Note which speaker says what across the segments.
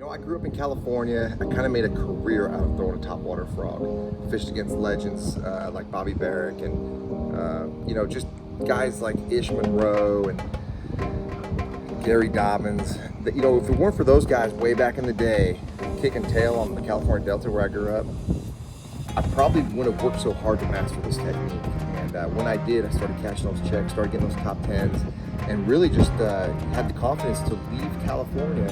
Speaker 1: I grew up in California. I kind of made a career out of throwing a topwater frog. Fished against legends like Bobby Barrick and, just guys like Ish Monroe and Gary Dobbins. If it weren't for those guys way back in the day, kicking tail on the California Delta where I grew up, I probably wouldn't have worked so hard to master this technique. And when I did, I started cashing those checks, started getting those top tens, and really just had the confidence to leave California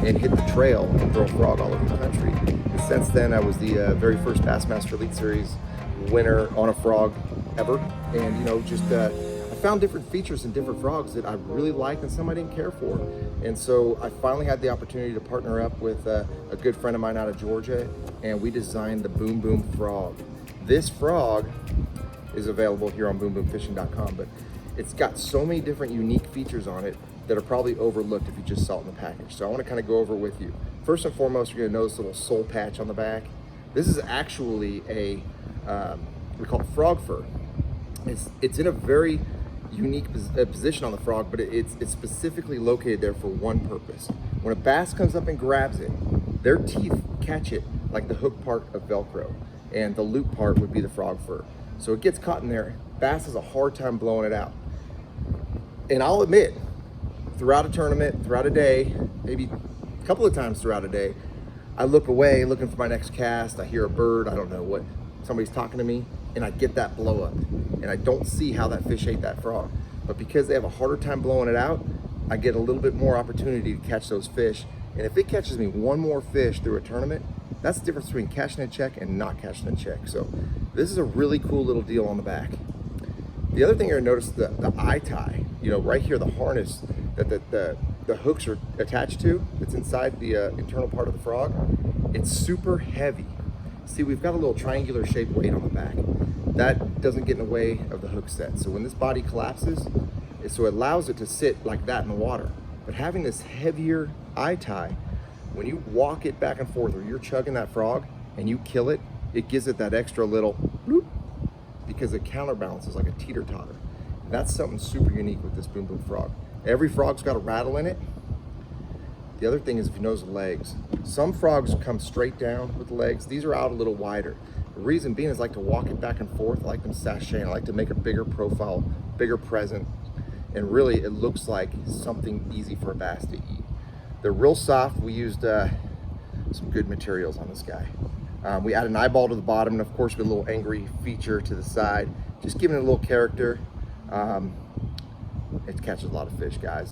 Speaker 1: and hit the trail and throw a frog all over the country. And since then, I was the very first Bassmaster Elite Series winner on a frog ever. And I found different features in different frogs that I really liked and some I didn't care for. And so I finally had the opportunity to partner up with a good friend of mine out of Georgia, and we designed the Boom Boom Frog. This frog is available here on boomboomfishing.com, but it's got so many different unique features on it that are probably overlooked if you just saw it in the package. So I want to kind of go over it with you. First and foremost, you're going to notice a little sole patch on the back. This is actually we call it frog fur. It's in a very unique position on the frog, but it's specifically located there for one purpose. When a bass comes up and grabs it, their teeth catch it like the hook part of Velcro, and the loop part would be the frog fur. So it gets caught in there. Bass has a hard time blowing it out. And I'll admit, throughout a tournament, throughout a day, maybe a couple of times throughout a day, I look away looking for my next cast. I hear a bird, I don't know what, somebody's talking to me, and I get that blow up. And I don't see how that fish ate that frog. But because they have a harder time blowing it out, I get a little bit more opportunity to catch those fish. And if it catches me one more fish through a tournament, that's the difference between cashing a check and not cashing a check. So this is a really cool little deal on the back. The other thing you're gonna notice, the eye tie, right here, the harness that the hooks are attached to, that's inside the internal part of the frog, it's super heavy. See, we've got a little triangular shaped weight on the back. That doesn't get in the way of the hook set. So when this body collapses, so it allows it to sit like that in the water. But having this heavier eye tie, when you walk it back and forth or you're chugging that frog and you kill it, it gives it that extra little bloop, because it counterbalances like a teeter-totter. That's something super unique with this Boom Boom frog. Every frog's got a rattle in it. The other thing is, if you notice the legs, some frogs come straight down with the legs. These are out a little wider. The reason being is I like to walk it back and forth. I like them sashaying. I like to make a bigger profile, bigger present. And really, it looks like something easy for a bass to eat. They're real soft. We used some good materials on this guy. We add an eyeball to the bottom, and of course with a little angry feature to the side, just giving it a little character. It catches a lot of fish, guys.